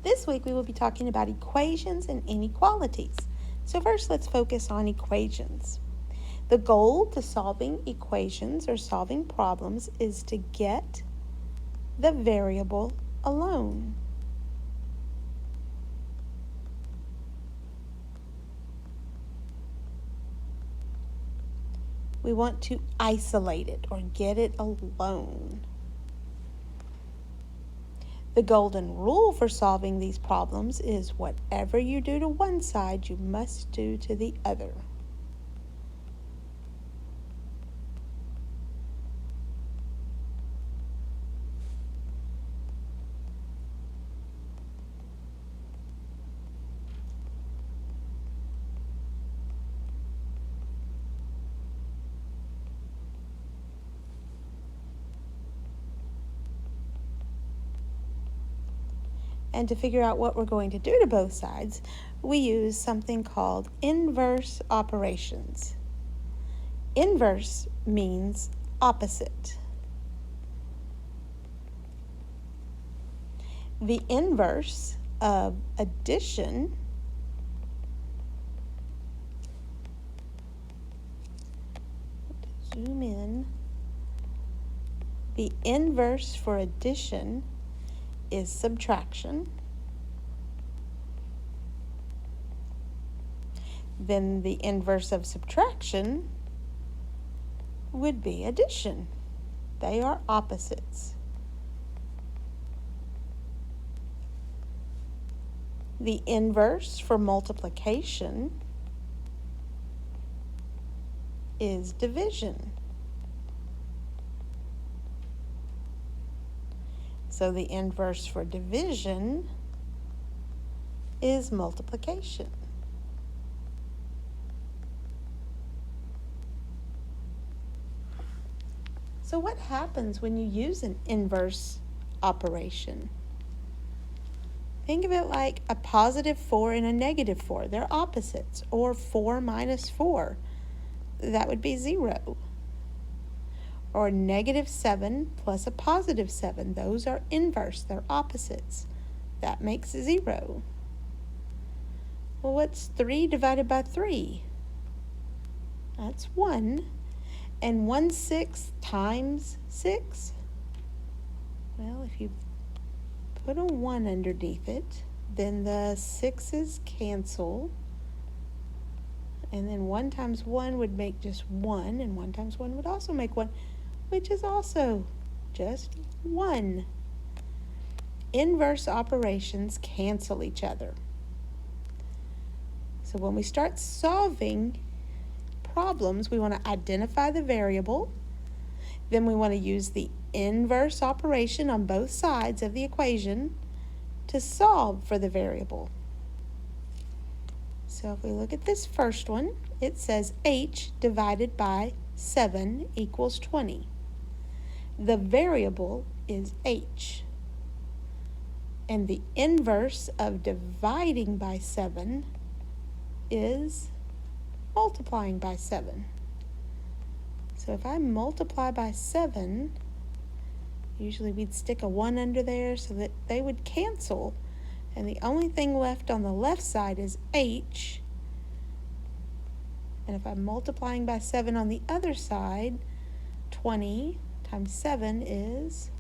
This week we will be talking about equations and inequalities. So first let's focus on equations. The goal to solving equations or solving problems is to get the variable alone. We want to isolate it or get it alone. The golden rule for solving these problems is whatever you do to one side, you must do to the other. And to figure out what we're going to do to both sides, we use something called inverse operations. Inverse means opposite. The inverse of addition zoom in. The inverse for addition is subtraction. Then the inverse of subtraction would be addition. They are opposites. The inverse for multiplication is division. So the inverse for division is multiplication. So what happens when you use an inverse operation? Think of it like a positive 4 and a negative 4. They're opposites. Or 4 minus 4. That would be 0. Or negative 7 plus a positive 7. Those are inverse. They're opposites. That makes 0. Well, what's 3 divided by 3? That's 1. And 1/6 times 6? Well, if you put a 1 underneath it, then the 6's cancel. And then 1 times 1 would make just 1. And 1 times 1 would also make 1. Which is also just 1. Inverse operations cancel each other. So when we start solving problems, we want to identify the variable. Then we want to use the inverse operation on both sides of the equation to solve for the variable. So if we look at this first one, it says h divided by 7 equals 20. The variable is h. And the inverse of dividing by 7 is multiplying by 7. So if I multiply by 7, usually we'd stick a 1 under there so that they would cancel. And the only thing left on the left side is h. And if I'm multiplying by 7 on the other side, 20 times 7 is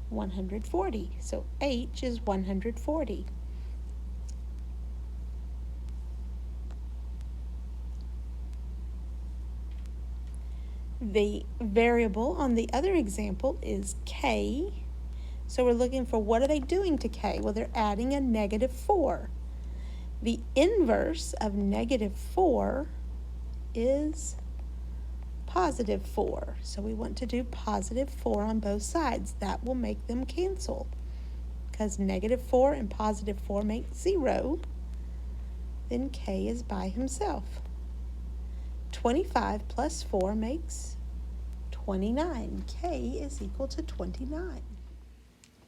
140. So h is 140. The variable on the other example is k. So we're looking for what are they doing to k? Well, they're adding a negative 4. The inverse of negative 4 is positive 4. So we want to do positive 4 on both sides. That will make them cancel. Because negative 4 and positive 4 make 0, then k is by himself. 25 plus 4 makes 29. K is equal to 29.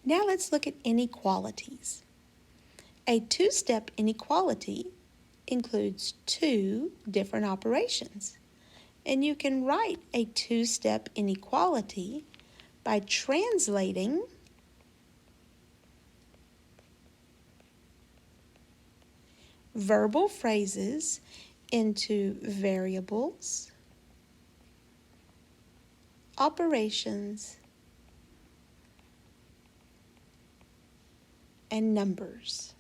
Now let's look at inequalities. A two-step inequality includes 2 different operations. And you can write a two-step inequality by translating verbal phrases into variables, operations, and numbers.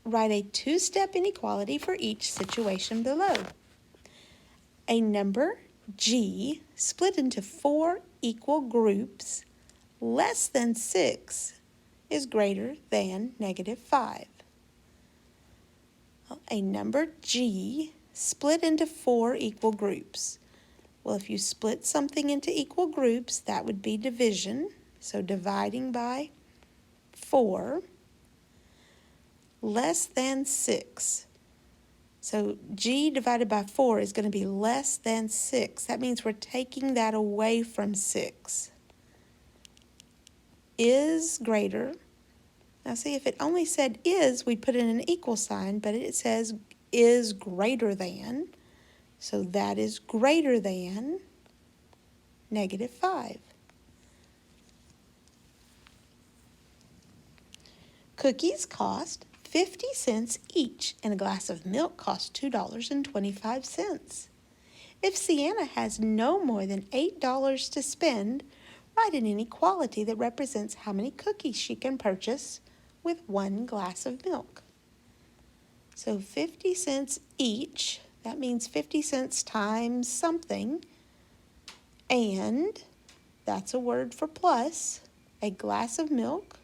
Write a two-step inequality for each situation below. A number, G, split into 4 equal groups less than 6 is greater than -5. A number, G, split into 4 equal groups. Well, if you split something into equal groups, that would be division. So dividing by 4, less than 6. So G divided by 4 is going to be less than 6. That means we're taking that away from 6. Is greater. Now see, if it only said is, we'd put in an equal sign, but it says is greater than. So that is greater than -5. Cookies cost 50 cents each, and a glass of milk costs $2.25. If Sienna has no more than $8 to spend, write an inequality that represents how many cookies she can purchase with 1 glass of milk. So 50 cents each, that means 50 cents times something, and that's a word for plus, a glass of milk,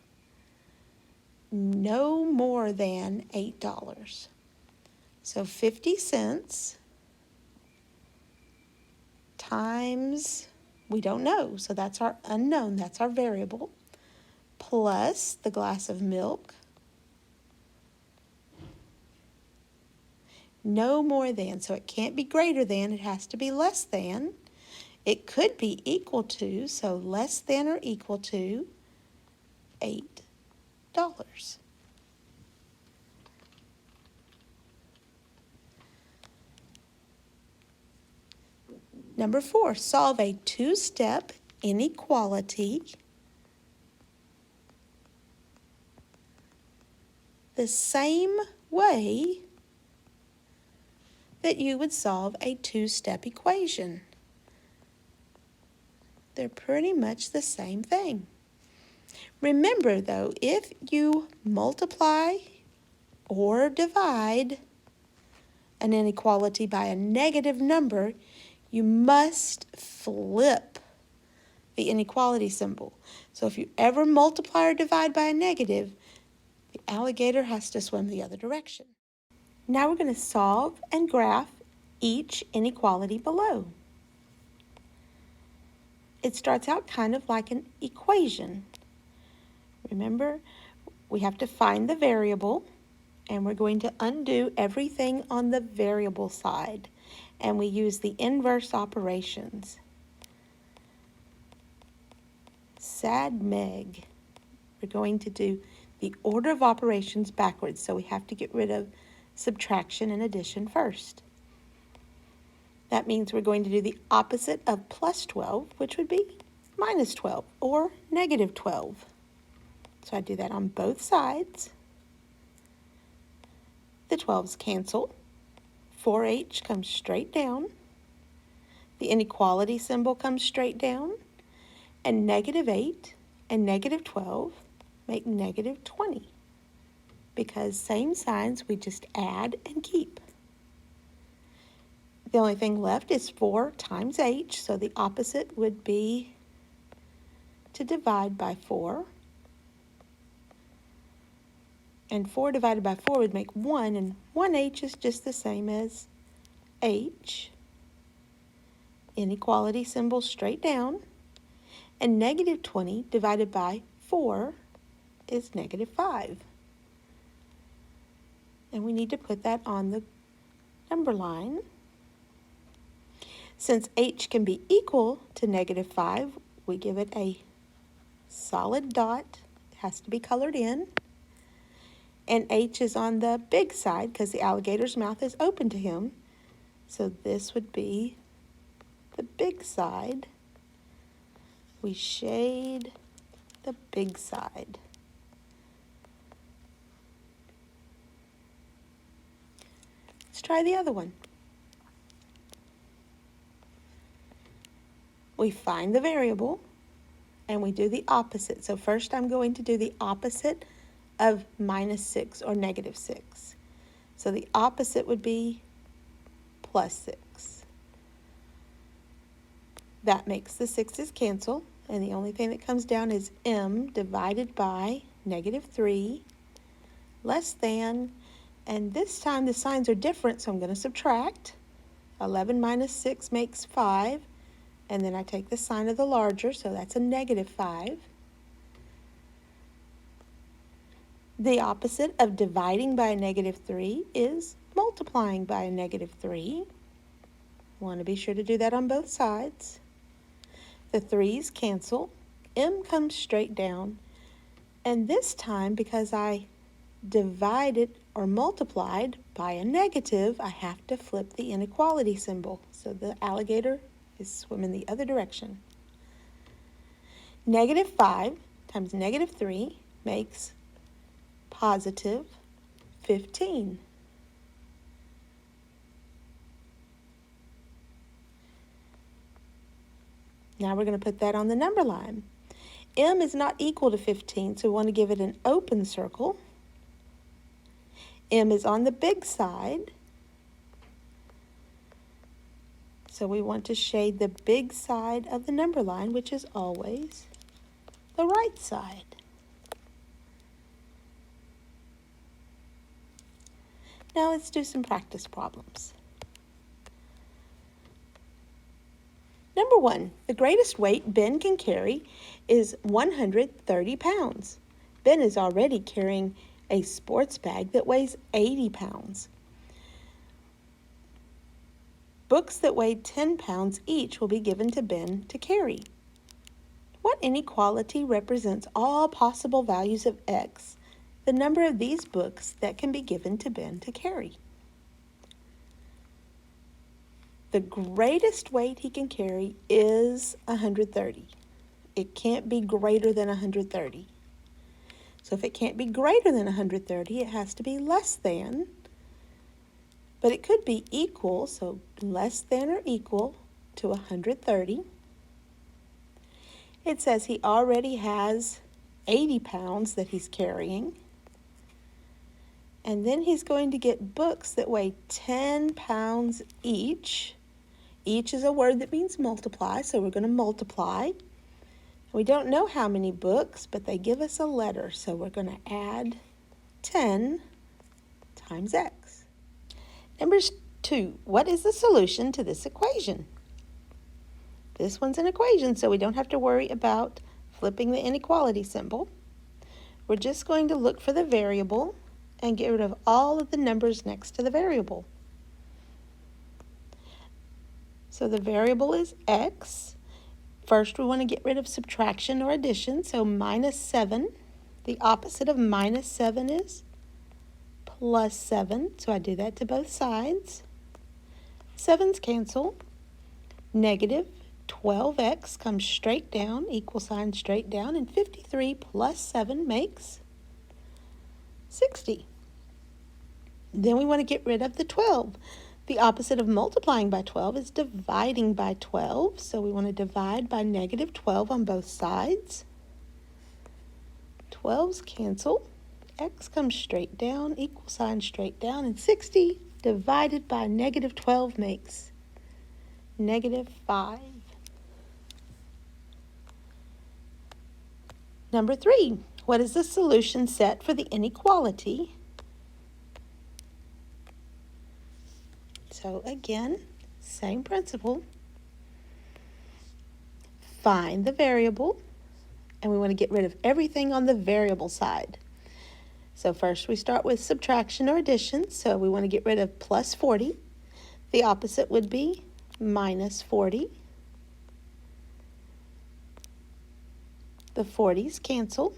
no more than $8. So 50 cents times, we don't know, so that's our unknown, that's our variable, plus the glass of milk, no more than, so it can't be greater than, it has to be less than. It could be equal to, so less than or equal to $8. Number 4, solve a two-step inequality the same way that you would solve a two-step equation. They're pretty much the same thing. Remember though, if you multiply or divide an inequality by a negative number, you must flip the inequality symbol. So if you ever multiply or divide by a negative, the alligator has to swim the other direction. Now we're going to solve and graph each inequality below. It starts out kind of like an equation. Remember, we have to find the variable, and we're going to undo everything on the variable side, and we use the inverse operations. Sad Meg. We're going to do the order of operations backwards, so we have to get rid of subtraction and addition first. That means we're going to do the opposite of plus 12, which would be minus 12 or negative 12. So I do that on both sides. The 12s cancel. 4H comes straight down. The inequality symbol comes straight down. And -8 and -12 make -20. Because same signs, we just add and keep. The only thing left is 4 times h, so the opposite would be to divide by 4. And 4 divided by 4 would make 1, and 1h is just the same as h. Inequality symbol straight down. And -20 divided by 4 is -5. And we need to put that on the number line. Since h can be equal to -5, we give it a solid dot. It has to be colored in. And h is on the big side because the alligator's mouth is open to him. So this would be the big side. We shade the big side. Let's try the other one. We find the variable and we do the opposite. So first I'm going to do the opposite of -6 or -6. So the opposite would be +6. That makes the 6's cancel, and the only thing that comes down is m divided by -3 less than, and this time the signs are different, so I'm going to subtract. 11 minus 6 makes 5, and then I take the sign of the larger, so that's a -5. The opposite of dividing by a -3 is multiplying by a -3. Want to be sure to do that on both sides. The 3's cancel, m comes straight down, and this time because I divided or multiplied by a negative, I have to flip the inequality symbol. So the alligator is swimming the other direction. -5 times -3 makes positive 15. Now we're going to put that on the number line. M is not equal to 15, so we want to give it an open circle. M is on the big side, so we want to shade the big side of the number line, which is always the right side. Now let's do some practice problems. Number 1, the greatest weight Ben can carry is 130 pounds. Ben is already carrying a sports bag that weighs 80 pounds. Books that weigh 10 pounds each will be given to Ben to carry. What inequality represents all possible values of x, the number of these books that can be given to Ben to carry? The greatest weight he can carry is 130. It can't be greater than 130. So if it can't be greater than 130, it has to be less than. But it could be equal, so less than or equal to 130. It says he already has 80 pounds that he's carrying. And then he's going to get books that weigh 10 pounds each. Each is a word that means multiply, so we're going to multiply. We don't know how many books, but they give us a letter, so we're going to add 10 times x. Number 2, what is the solution to this equation? This one's an equation, so we don't have to worry about flipping the inequality symbol. We're just going to look for the variable and get rid of all of the numbers next to the variable. So the variable is x. First, we want to get rid of subtraction or addition, so -7. The opposite of -7 is +7, so I do that to both sides. 7's cancel. -12x comes straight down, equal sign straight down, and 53 plus 7 makes 60. Then we want to get rid of the 12. The opposite of multiplying by 12 is dividing by 12, so we want to divide by -12 on both sides. 12's cancel. X comes straight down, equal sign straight down, and 60 divided by -12 makes -5. Number 3, what is the solution set for the inequality? So again, same principle. Find the variable, and we want to get rid of everything on the variable side. So first we start with subtraction or addition, so we want to get rid of +40. The opposite would be -40. The 40's cancel.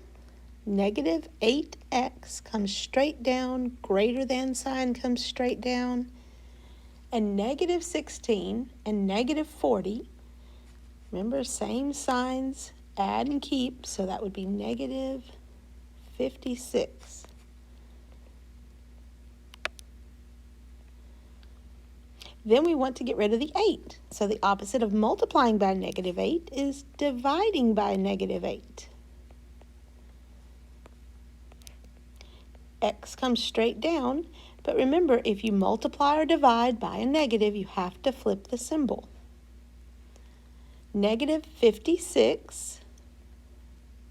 -8x comes straight down, greater than sign comes straight down, and -16 and -40, remember, same signs, add and keep, so that would be -56. Then we want to get rid of the 8. So the opposite of multiplying by -8 is dividing by -8. X comes straight down, but remember, if you multiply or divide by a negative, you have to flip the symbol. -56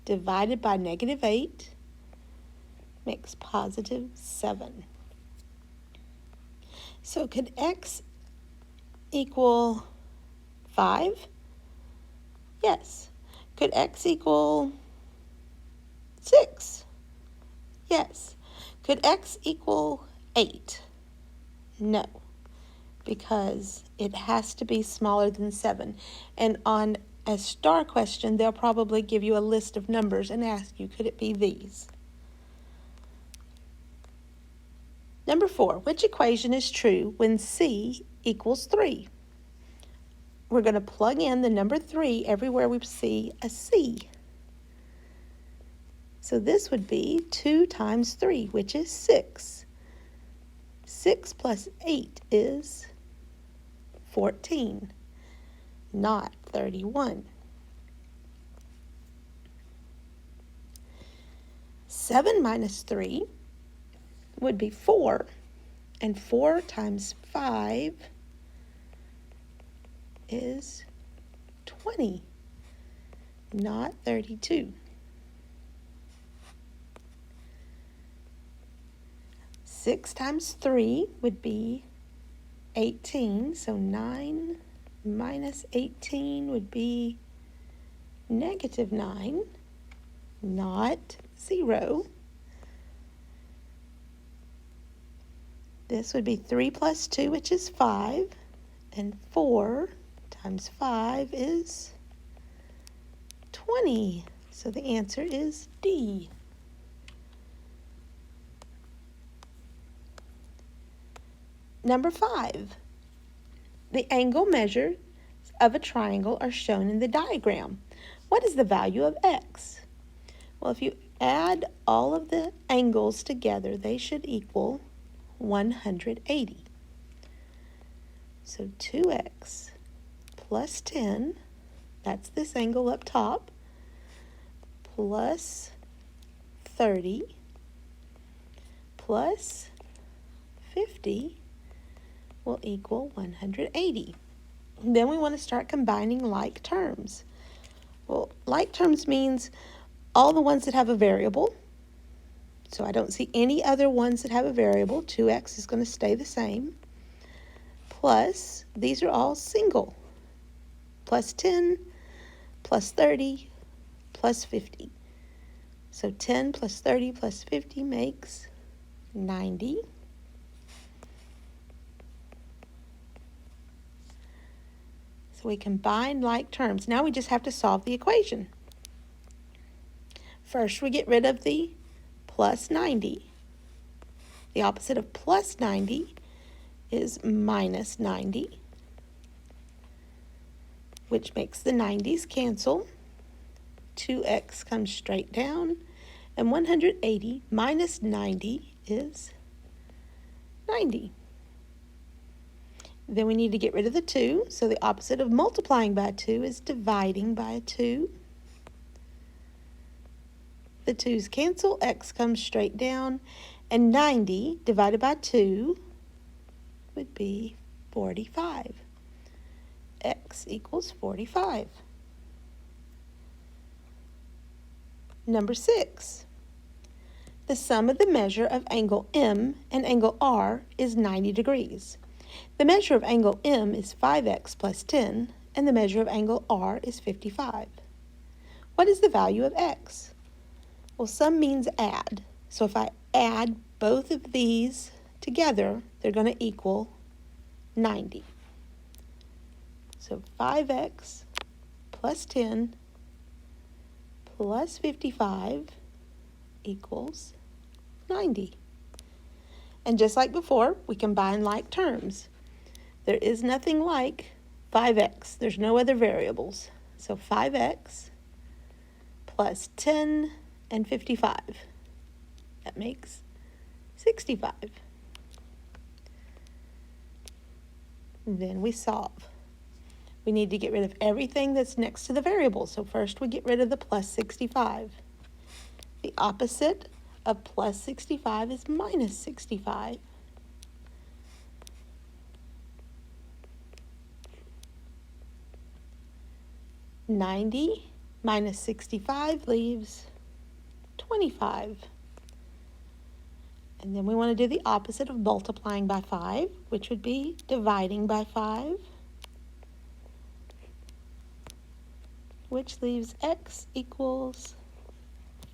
divided by -8 makes +7. So could X equal 5? Yes. Could X equal 6? Yes. Could X equal 8? No, because it has to be smaller than 7. And on a star question, they'll probably give you a list of numbers and ask you, could it be these? Number 4, which equation is true when C equals 3? We're going to plug in the number 3 everywhere we see a C. So this would be 2 times 3, which is 6. 6 plus 8 is 14, not 31. 7 minus 3 would be 4, and 4 times 5 is 20, not 32. 6 times 3 would be 18, so 9 minus 18 would be -9, not 0. This would be 3 plus 2, which is 5, and 4 times 5 is 20. So the answer is D. Number 5, the angle measures of a triangle are shown in the diagram. What is the value of X? Well, if you add all of the angles together, they should equal 180. So 2x plus 10, that's this angle up top, plus 30 plus 50 will equal 180. Then we want to start combining like terms. Well, like terms means all the ones that have a variable. So I don't see any other ones that have a variable. 2x is going to stay the same. Plus, these are all single. Plus 10, plus 30, plus 50. So 10 plus 30 plus 50 makes 90. So we combine like terms. Now we just have to solve the equation. First, we get rid of the plus 90. The opposite of plus 90 is minus 90, which makes the 90s cancel. 2x comes straight down, and 180 minus 90 is 90. Then we need to get rid of the 2, so the opposite of multiplying by 2 is dividing by a 2. The 2's cancel, x comes straight down, and 90 divided by 2 would be 45. X equals 45. Number 6. The sum of the measure of angle M and angle R is 90 degrees. The measure of angle M is 5x plus 10, and the measure of angle R is 55. What is the value of x? Well, sum means add. So if I add both of these together, they're going to equal 90. So 5x plus 10 plus 55 equals 90. And just like before, we combine like terms. There is nothing like 5x. There's no other variables. So 5x plus 10 and 55. That makes 65. Then we solve. We need to get rid of everything that's next to the variable. So first we get rid of the plus 65. The opposite of plus 65 is minus 65. $90 minus 65 leaves 25. And then we want to do the opposite of multiplying by 5, which would be dividing by 5, which leaves x equals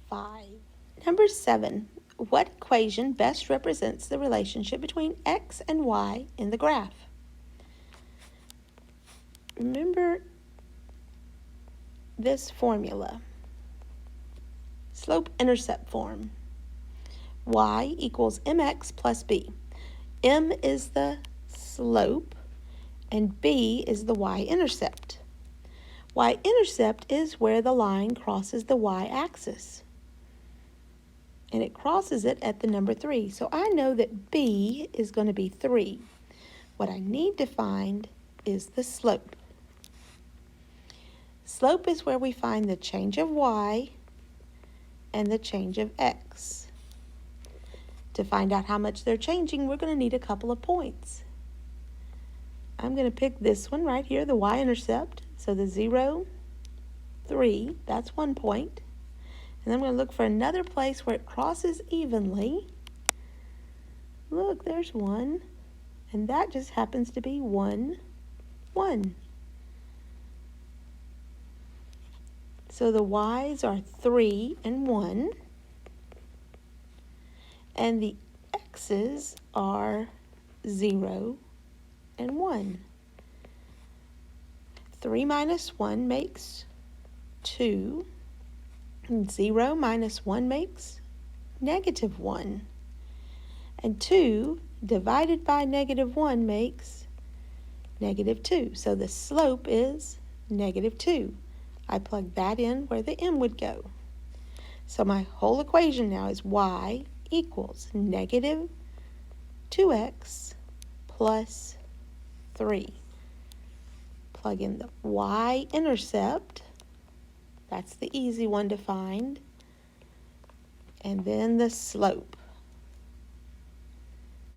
5. Number 7, what equation best represents the relationship between x and y in the graph? Remember this formula, slope-intercept form. Y equals mx plus b. M is the slope and b is the y-intercept. Y-intercept is where the line crosses the y-axis. And it crosses it at the number 3. So I know that b is going to be 3. What I need to find is the slope. Slope is where we find the change of y and the change of x. To find out how much they're changing, we're going to need a couple of points. I'm going to pick this one right here, the y-intercept. So the 0, 3, that's 1 point. And then I'm going to look for another place where it crosses evenly. Look, there's 1. And that just happens to be 1, 1. So the y's are 3 and 1. And the x's are 0 and 1. 3 minus 1 makes 2. And 0 minus 1 makes negative 1. And 2 divided by negative 1 makes negative 2. So the slope is negative 2. I plug that in where the m would go. So my whole equation now is y equals negative 2x plus 3. Plug in the y-intercept. That's the easy one to find. And then the slope.